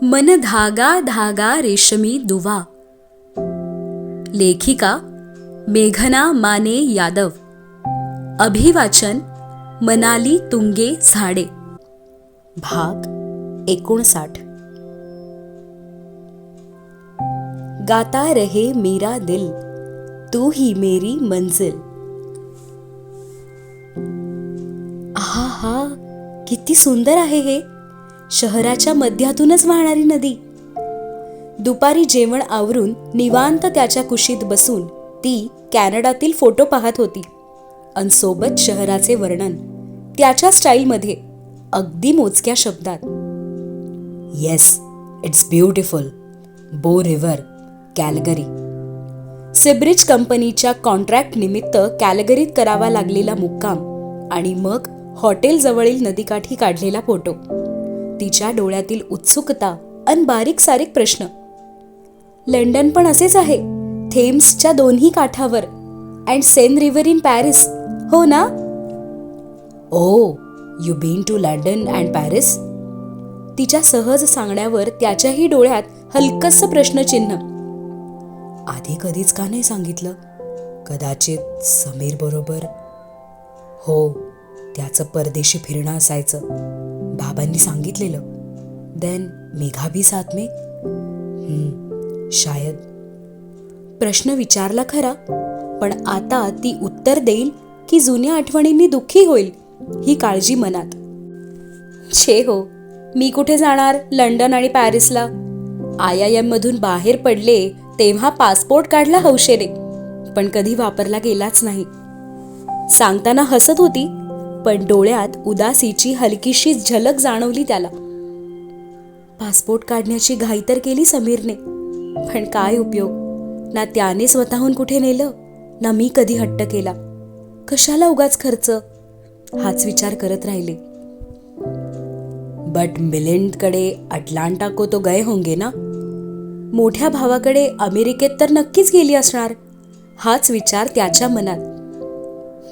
मन धागा धागा रेशमी दुवा. लेखिका मेघना माने यादव. अभिवाचन मनाली तुंगे झाडे. भाग 59. गाता रहे मेरा दिल, तू ही मेरी मंजिल. आहा हा, किती सुंदर आहे हे. शहराच्या मध्यातूनच वाहणारी नदी. दुपारी जेवण आवरून निवांत त्याच्या कुशीत बसून ती कॅनडातील फोटो पाहत होती अन सोबत शहराचे वर्णन त्याच्या स्टाईलमध्ये, अगदी मोजक्या शब्दात. Yes, it's beautiful. बो रिव्हर, कॅलगरी. सिब्रिज कंपनीच्या कॉन्ट्रॅक्ट निमित्त कॅलगरीत करावा लागलेला मुक्काम आणि मग हॉटेल जवळील नदीकाठी काढलेला फोटो. तिच्या डोळ्यातील उत्सुकता अन बारीक सारीक प्रश्न. लंडन पण असेच आहे, थेम्सच्या दोन्ही काठावर. And Seine river in Paris, हो ना? Oh, you been to London and Paris? तिच्या सहज सांगण्यावर त्याच्याही डोळ्यात हलकसं प्रश्नचिन्ह. आधी कधीच का नाही सांगितलं? कदाचित समीर बरोबर. हो, त्याचं परदेशी फिरणं असायचं, बाबांनी सांगितलेलं. देन मेघा भी साथ में? शायद. प्रश्न विचारला खरा, पण आता ती उत्तर देईल की जुन्या आठवणींनी दुःखी होईल ही काळजी मनात. छे हो, मी कुठे जाणार लंडन आणि पॅरिसला. IIM मधून बाहेर पडले तेव्हा पासपोर्ट काढला हौशेने, पण कधी वापरला गेलाच नाही. सांगताना हसत होती, पण डोळ्यात उदासीची हलकीशी झलक जाणवली त्याला. पासपोर्ट काढण्याची घाई तर केली समीरने, पण काय उपयोग. ना त्याने स्वतःहून कुठे नेलं, ना मी कधी हट्ट केला. कशाला उगाच खर्च, हाच विचार करत राहिले. बट मिलिंदकडे अटलांटा को तो गए होंगे ना? मोठ्या भावाकडे अमेरिकेत तर नक्कीच गेली असणार, हाच विचार त्याच्या मनात.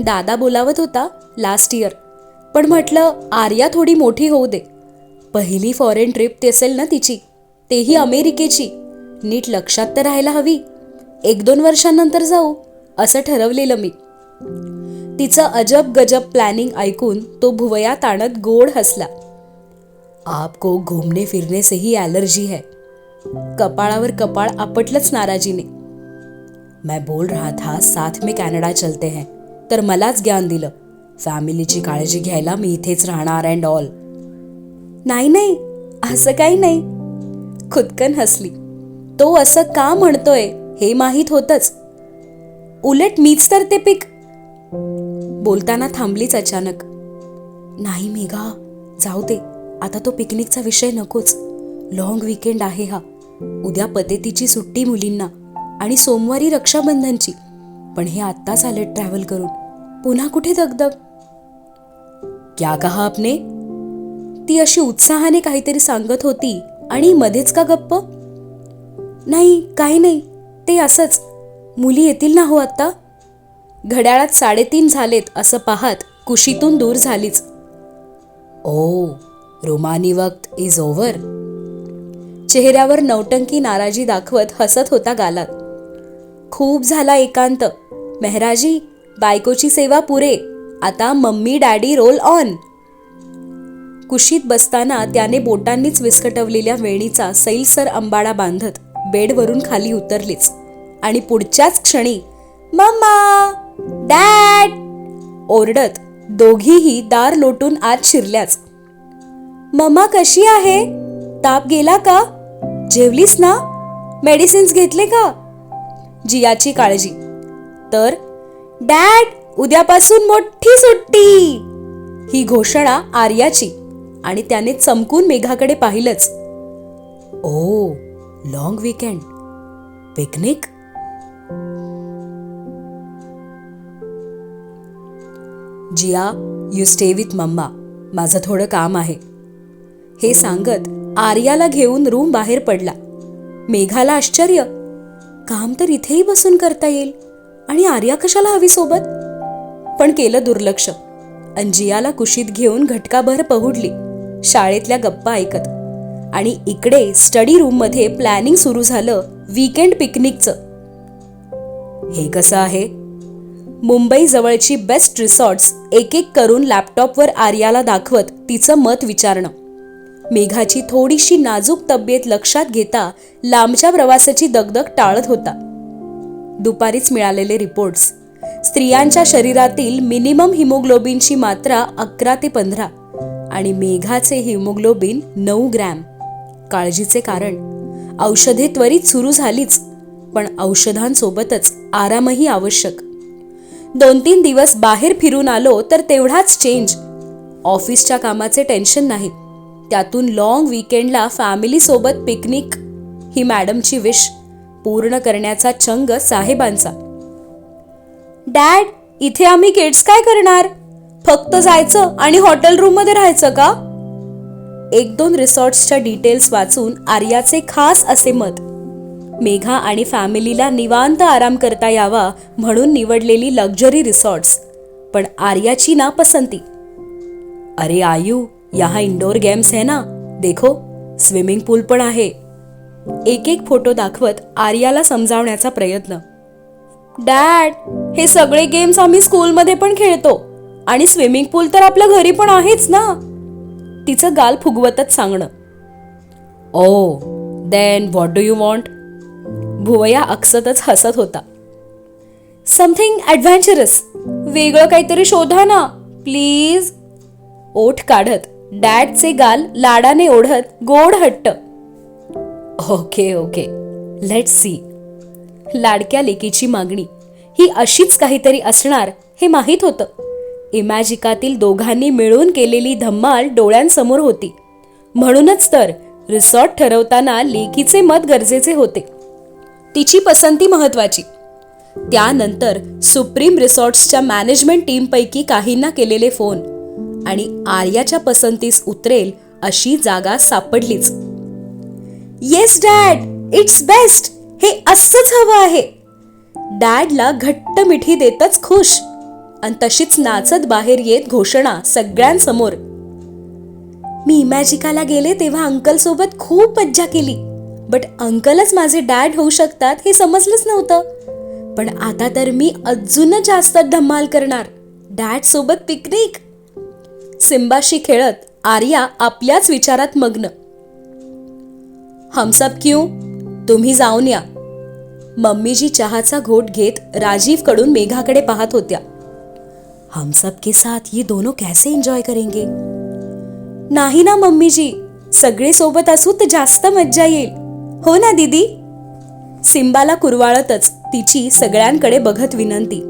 दादा बोलावत होता लास्ट इयर, पण म्हटलं आर्या थोडी मोठी होऊ दे. पहिली फॉरेन ट्रिप असेल ना तिची, तेही अमेरिकेची. नीट लक्षात तर राहायला हवी. 1-2 वर्षांनंतर जाऊ असं ठरवलेलं मी. तिचं अजब गजब प्लॅनिंग ऐकून तो भुवया ताणत गोड हसला. आपको घूमने फिरने से ही एलर्जी है. कपाळावर कपाळ आपटलंच नाराजीने. मैं बोल रहा था साथ में कॅनडा चलते हैं, तर मलाच ज्ञान दिलं. फॅमिलीची काळजी घ्यायला मी इथेच राहणार अँड ऑल. नाही नाही, असं काही नाही. खुदकन हसली. तो असं का म्हणतोय हे माहीत होतच. उलट मीच तर ते पिक. बोलताना थांबलीच अचानक. नाही मेघा, जाऊ दे आता, तो पिकनिकचा विषय नकोच. लॉंग वीकेंड आहे हा. उद्या पतेतीची सुट्टी मुलींना आणि सोमवारी रक्षाबंधनची. पण हे आत्ताच आलेत ट्रॅव्हल करून, पुन्हा कुठे दगदग. क्या कहा आपने? ती अशी उत्साहाने काहीतरी सांगत होती आणि मध्येच का गप्प? नाही, काही नाही, ते असंच. मुली येतील ना हो आत्ता. घड्याळात 3:30 झालेत असं पाहत कुशीतून दूर झालीच. ओ, रुमानी वक्त इज ओव्हर. चेहऱ्यावर नौटंकी नाराजी दाखवत हसत होता गालात. खूप झाला एकांत. मेहराजी, बायकोची सेवा पुरे, आता मम्मी डॅडी रोल ऑन. कुशीत बसताना त्याने बोटांनीच विस्कटवलेल्या वेणीचा सैलसर अंबाडा बांधत बेडवरून खाली उतरलीच आणि पुढच्याच क्षणी मम्मा, डॅड ओरडत दोघीही दार लोटून आत शिरल्याच. मम्मा कशी आहे? ताप गेला का? जेवलीस ना? मेडिसिन्स घेतले का? जियाची काळजी. तर डॅड, उद्यापासून मोठी सुट्टी, ही घोषणा आर्याची, आणि त्याने चमकून मेघाकडे पाहिलंच. Oh, long weekend, picnic. Jiya, you stay with mamma, माझं थोडं काम आहे. हे सांगत आर्याला घेऊन रूम बाहेर पडला. मेघाला आश्चर्य, काम तर इथेही बसून करता येईल आणि आर्या कशाला हवी सोबत? पण केलं दुर्लक्ष. अंजियाला कुशीत घेऊन घटकाभर पहुडली, शाळेतल्या गप्पा ऐकत. आणि इकडे स्टडी रूममध्ये प्लॅनिंग सुरू झालं वीकेंड पिकनिकचं. हे कसं आहे? मुंबई जवळची बेस्ट रिसॉर्ट्स एक एक करून लॅपटॉपवर आर्याला दाखवत तिचं मत विचारणं. मेघाची थोडीशी नाजूक तब्येत लक्षात घेता लांबच्या प्रवासाची दगदग टाळत होता. दुपारीच मिळालेले रिपोर्ट्स, स्त्रियांच्या शरीरातील मिनिमम हिमोग्लोबिनची मात्रा 11 ते 15 आणि मेघाचे हिमोग्लोबिन 9 ग्रॅम. काळजीचे कारण, औषधे त्वरित सुरू झालीच, पण औषधांसोबतच आरामही आवश्यक. 2-3 दिवस बाहेर फिरून आलो तर तेवढाच चेंज. ऑफिसच्या कामाचे टेन्शन नाही, त्यातून लॉंग वीकेंडला फॅमिली सोबत पिकनिक ही मॅडमची विश पूर्ण करण्याचा चंग साहेबांचा. डॅड, इथे आम्ही किड्स काय करणार? फक्त जायचं आणि हॉटेल रूम मध्ये राहायचं का? 1-2 रिसॉर्ट्सच्या डिटेल्स वाचून आर्याचे खास असे मत. मेघा आणि फॅमिलीला निवांत आराम करता यावा म्हणून निवडलेली लक्झरी रिसॉर्ट्स, पण आर्याची नापसंती. अरे आयु, यहाँ इंडोर गेम्स है ना, देखो स्विमिंग पूल पण आहे. एक एक फोटो दाखवत आर्याला समजावण्याचा प्रयत्न. डॅड, हे सगळे गेम्स आम्ही स्कूलमध्ये पण खेळतो आणि स्विमिंग पूल तर आपल्या घरी पण आहेच ना, तिचं गाल फुगवतच सांगणं. Oh then what do you want? भुवया अक्षतच हसत होता. समथिंग ॲडव्हेंचरस, वेगळं काहीतरी शोधा ना प्लीज. ओठ काढत डॅडचे गाल लाडाने ओढत गोड हट्ट. Okay okay, let's see. लाडक्या लेकीची मागणी ही अशीच काहीतरी असणार हे माहीत होतं. इमॅजिकातील दोघांनी मिळून केलेली धम्माल डोळ्यांसमोर होती. म्हणूनच तर रिसॉर्ट ठरवताना लेकीचे मत गरजेचे होते, तिची पसंती महत्वाची. त्यानंतर सुप्रीम रिसॉर्ट्सच्या मॅनेजमेंट टीमपैकी काहींना केलेले फोन आणि आर्याच्या पसंतीस उतरेल अशी जागा सापडलीच. येस डॅड, इट्स बेस्ट, हे असंच हवं आहे. डॅडला घट्ट मिठी देतच खुश आणि तशीच नाचत बाहेर येत घोषणा सगळ्यांसमोर. मी इमॅजिकाला गेले तेव्हा अंकल सोबत खूप मज्जा केली, बट अंकलच माझे डॅड होऊ शकतात हे समजलंच नव्हतं. पण आता तर मी अजूनच जास्त धमाल करणार. डॅड सोबत पिकनिक. सिम्बाशी खेळत आर्या आपल्याच विचारात मग्न. हम सब क्यों? तुम्ही जाऊन या. मम्मीजी चहाचा घोट घेत राजीव कडून मेघाकडे पाहत होत्या. हम सब के साथ ये दोनों कैसे एंजॉय करेंगे? नाही ना मम्मीजी, सगळे सोबत असू तर जास्त मज्जा येईल, हो ना दीदी? सिम्बाला कुरवाळतच तिची सगळ्यांकडे बघत विनंती.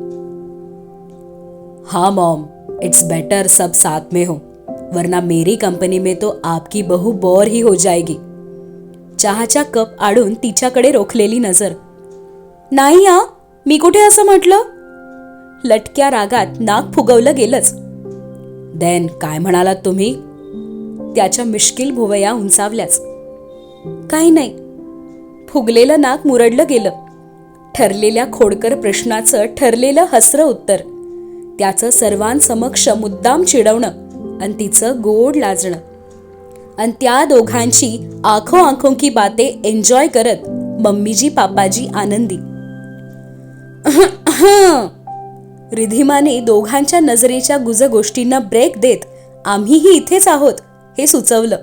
हाँ मॉम, इट्स बेटर सब साथ में हो, वरना मेरी कंपनी में तो आपकी बहू बोर ही हो जाएगी. चहाचा कप आडून तिच्याकडे रोखलेली नजर. नाही हा, मी कुठे असं म्हटलं? लटक्या रागात नाक फुगवलं गेलंच. देन काय म्हणालात तुम्ही? त्याच्या मिश्किल भुवया उंचावल्याच. काही नाही. फुगलेलं नाक मुरडलं गेलं. ठरलेल्या खोडकर प्रश्नाचं ठरलेलं हसरं उत्तर, त्याचं सर्वांसमक्ष मुद्दाम चिडवणं आणि तिचं गोड लाजणं, आणि त्या दोघांची आंखों आंखों की बातें एन्जॉय करत मम्मीजी पापाजी आनंदी. रिधिमाने दोघांच्या नजरेच्या गुजगोष्टींना ब्रेक देत आम्हीही इथेच आहोत हे सुचवलं.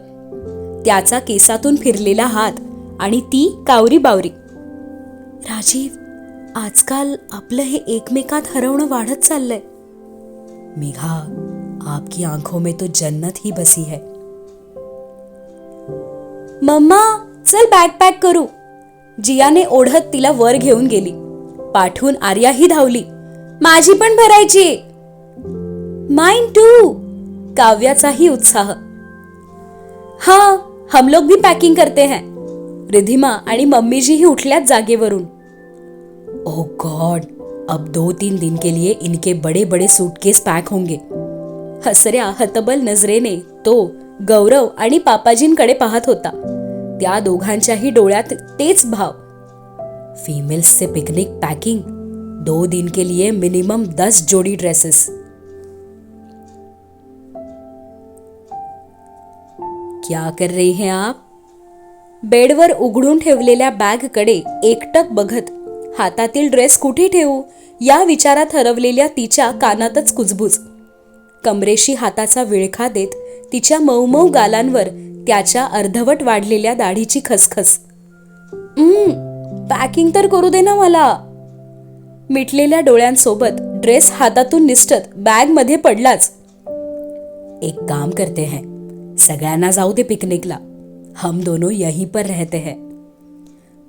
त्याचा केसातून फिरलेला हात आणि ती कावरी बावरी. राजीव, आजकाल आपलं हे एकमेकात हरवणं वाढत चाललंय. मेघा, आपकी आंखों में तो जन्नत ही बसी है. मम्मा चल बॅग पॅक करू. जियाने ओढत तिला वर घेऊन गेली. पाठवून आर्याही धावली. माझी पण भरायची. Mine to. काव्याचाही उत्साह. हाँ, हम लोग भी पैकिंग करते हैं. रिधिमा आणि मम्मीजीही उठल्यात जागेवरून. ओह गॉड, अब 2-3 दिन के लिए इनके बड़े बड़े सूटकेस पैक होंगे. हसऱ्या हतबल नजरेने तो गौरव आणि पापाजींकडे पाहत होता. त्या दोघांच्याही डोळ्यात तेच भाव. फीमेल्स से पिकनिक पैकिंग, 2 दिन के लिए मिनिमम 10 जोड़ी ड्रेसेस. क्या कर रही हैं आप? बेडवर उघडून ठेवलेल्या बॅगकडे एकटक बघत हातातील ड्रेस कुठे ठेवू या विचारात हरवलेल्या तिच्या कानातच कुजबूज. कमरेशी हाताचा विळखा देत तिच्या मऊ गालांवर त्याच्या अर्धवट वाढलेल्या दाढीची खसखस. पॅकिंग तर करू दे ना मला. मिटलेल्या डोळ्यांसोबत ड्रेस हातातून निसटत बॅगमध्ये पडलाच. एक काम करते हैं, सगळ्यांना जाऊ दे पिकनिकला. हम दोनों यहीं पर रहते हैं.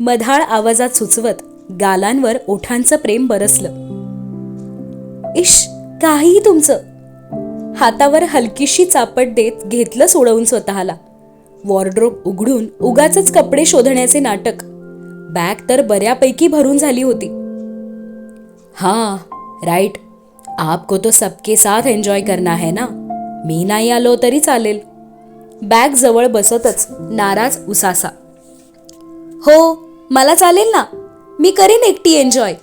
मधाळ आवाजात सुचवत गालांवर ओठांचं प्रेम बरसलं. इश, काहीही तुमचं. हातावर हलकीशी चापट देत घेतलं सोडवून स्वतःला. वॉर्डरोब उघडून उगाचच कपडे शोधण्याचे नाटक. बॅग तर बऱ्यापैकी भरून झाली होती. हाँ राइट, आपको तो सबके साथ एन्जॉय करना है ना. मी नाही आलो तरी चालेल. बॅग जवळ बसतच नाराज उसासा. हो, मला चालेल ना. मी करेन एकटी एन्जॉय.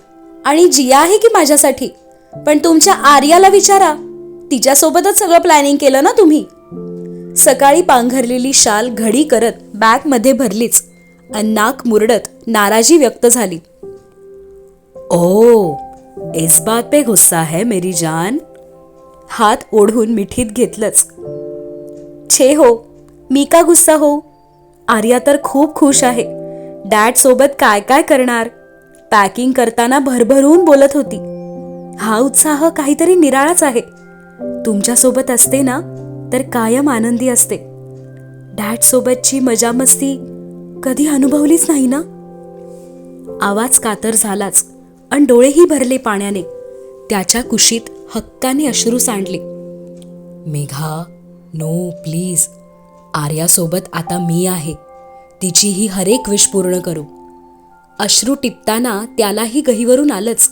आणि जिया आहे की माझ्यासाठी. पण तुमच्या आर्याला विचारा, तिच्यासोबतच सगळं प्लॅनिंग केलं ना तुम्ही. सकाळी पांघरलेली शाल घडी करत बॅगमध्ये भरलीच आणि नाक मुरडत नाराजी व्यक्त झाली. ओ, इस बात पे गुस्सा है मेरी जान. हात ओढून मिठीत घेतलंच. छे हो, मी का गुस्सा हो. आर्या तर खूप खुश आहे. डॅड सोबत काय काय करणार. पॅकिंग करताना भरभरून बोलत होती. हा उत्साह काहीतरी निराळाच आहे. तुमच्यासोबत असते ना तर कायम आनंदी असते. डॅड सोबतची मजा मस्ती कधी अनुभवलीच नाही ना. आवाज कातर झालाच आणि डोळेही भरले पाण्याने. त्याच्या कुशीत हक्काने अश्रू सांडले. Megha, no please. आर्यासोबत आता मी आहे. तिची ही हरेक विश पूर्ण करू. अश्रू टिपताना त्यालाही गहिवरून आलंच.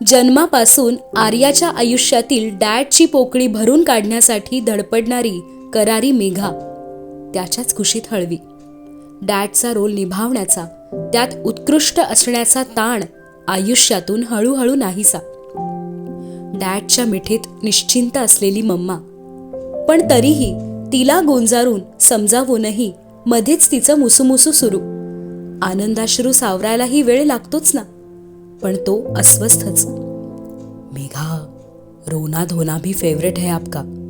जन्मापासून आर्याच्या आयुष्यातील डॅडची पोकळी भरून काढण्यासाठी धडपडणारी करारी मेघा त्याच्याच कुशीत हळवी. डॅडचा रोल निभावण्याचा, त्यात उत्कृष्ट असण्याचा ताण आयुष्यातून हळूहळू नाहीसा. डॅडच्या मिठीत निश्चिंत असलेली मम्मा. पण तरीही तिला गोंजारून समजावूनही मध्येच तिचं मुसूमुसू सुरू. आनंदाश्रू सावरायलाही वेळ लागतोच ना. पण तो अस्वस्थच. मेघा, रोना धोना भी फेवरेट है आपका.